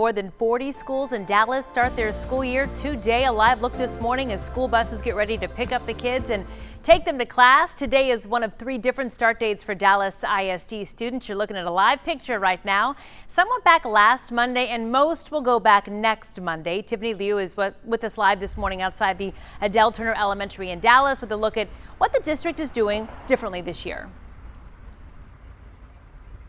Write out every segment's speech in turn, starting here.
More than 40 schools in Dallas start their school year today. A live look this morning as school buses get ready to pick up the kids and take them to class. Today is one of 3 different start dates for Dallas ISD students. You're looking at a live picture right now. Some went back last Monday and most will go back next Monday. Tiffany Liu is with us live this morning outside the Adele Turner Elementary in Dallas with a look at what the district is doing differently this year.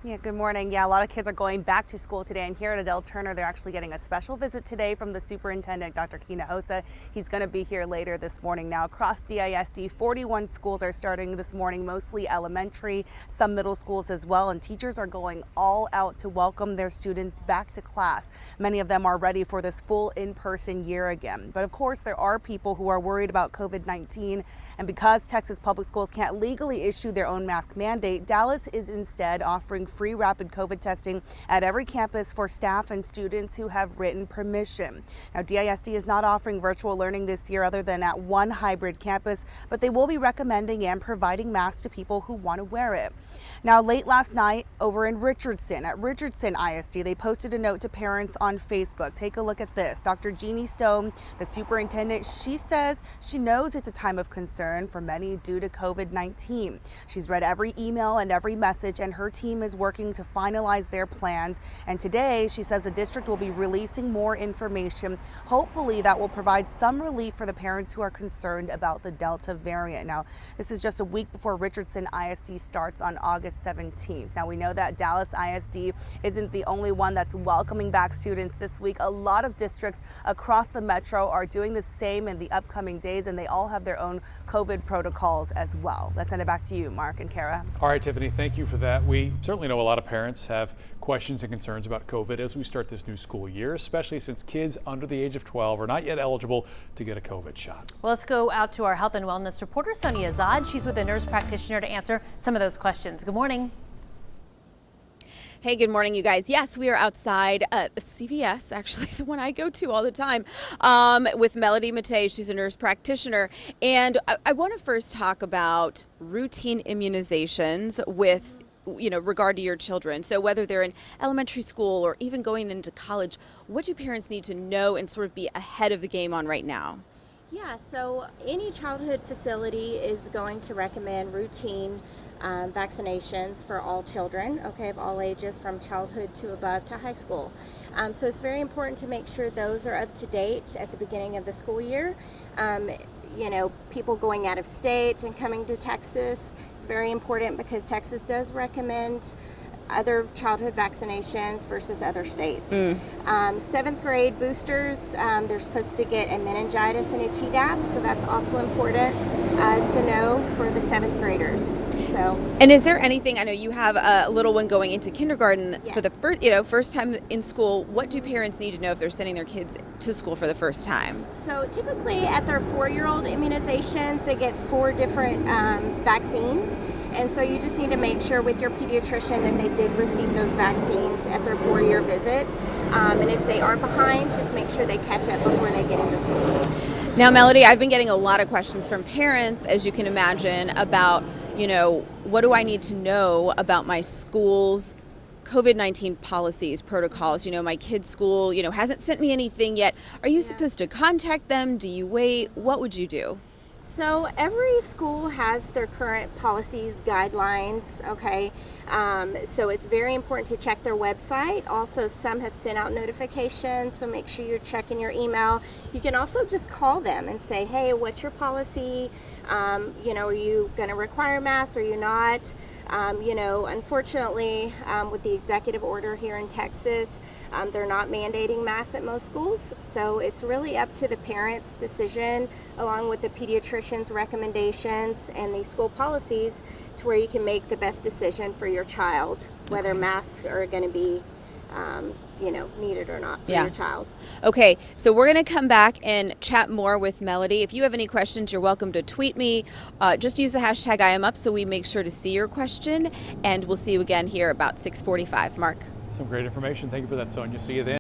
Yeah, good morning. Yeah, a lot of kids are going back to school today, and here at Adele Turner, they're actually getting a special visit today from the superintendent, Dr. Kina Hosa. He's going to be here later this morning. Now, across DISD, 41 schools are starting this morning, mostly elementary, some middle schools as well, and teachers are going all out to welcome their students back to class. Many of them are ready for this full in-person year again. But of course, there are people who are worried about COVID-19, and because Texas public schools can't legally issue their own mask mandate, Dallas is instead offering free rapid COVID testing at every campus for staff and students who have written permission. Now, DISD is not offering virtual learning this year other than at one hybrid campus, but they will be recommending and providing masks to people who want to wear it. Now, late last night over in Richardson, at Richardson ISD, they posted a note to parents on Facebook. Take a look at this. Dr. Jeannie Stone, the superintendent, she says she knows it's a time of concern for many due to COVID-19. She's read every email and every message, and her team is working to finalize their plans. And today, she says the district will be releasing more information. Hopefully, that will provide some relief for the parents who are concerned about the Delta variant. Now, this is just a week before Richardson ISD starts on August 17th. Now, we know that Dallas ISD isn't the only one that's welcoming back students this week. A lot of districts across the metro are doing the same in the upcoming days, and they all have their own COVID protocols as well. Let's send it back to you, Mark and Kara. All right, Tiffany, thank you for that. We certainly know a lot of parents have questions and concerns about COVID as we start this new school year, especially since kids under the age of 12 are not yet eligible to get a COVID shot. Well, let's go out to our health and wellness reporter, Sonia Azad. She's with a nurse practitioner to answer some of those questions. Good morning. Hey, good morning, you guys. Yes, we are outside CVS, actually, the one I go to all the time, with Melody Matei. She's a nurse practitioner. And I want to first talk about routine immunizations with regard to your children. So whether they're in elementary school or even going into college, what do parents need to know and sort of be ahead of the game on right now? Yeah, so any childhood facility is going to recommend routine vaccinations for all children, of all ages, from childhood to above to high school. So it's very important to make sure those are up to date at the beginning of the school year. People going out of state and coming to Texas, it's very important because Texas does recommend other childhood vaccinations versus other states. 7th grade boosters, they're supposed to get a meningitis and a Tdap, so that's also important to know for the 7th graders. And is there anything, I know you have a little one going into kindergarten. Yes. For the first time in school, what do parents need to know if they're sending their kids to school for the first time? So typically at their 4-year-old immunizations, they get 4 different vaccines. And so you just need to make sure with your pediatrician that they did receive those vaccines at their 4-year visit. And if they are behind, just make sure they catch up before they get into school. Now, Melody, I've been getting a lot of questions from parents, as you can imagine, about, what do I need to know about my school's COVID-19 policies, protocols? My kid's school, hasn't sent me anything yet. Are you supposed to contact them? Do you wait? What would you do? So every school has their current policies, guidelines, so it's very important to check their website. Also, some have sent out notifications, so make sure you're checking your email. You can also just call them and say, hey, what's your policy? Are you going to require masks? Are you not? Unfortunately, with the executive order here in Texas, they're not mandating masks at most schools. So it's really up to the parents' decision, along with the pediatrician's recommendations and the school policies, to where you can make the best decision for your child, whether masks are going to be needed or not for your child. Okay, so we're going to come back and chat more with Melody. If you have any questions, you're welcome to tweet me. Just use the hashtag #IamUp so we make sure to see your question, and we'll see you again here about 6:45. Mark. Some great information. Thank you for that, Sonia. See you then.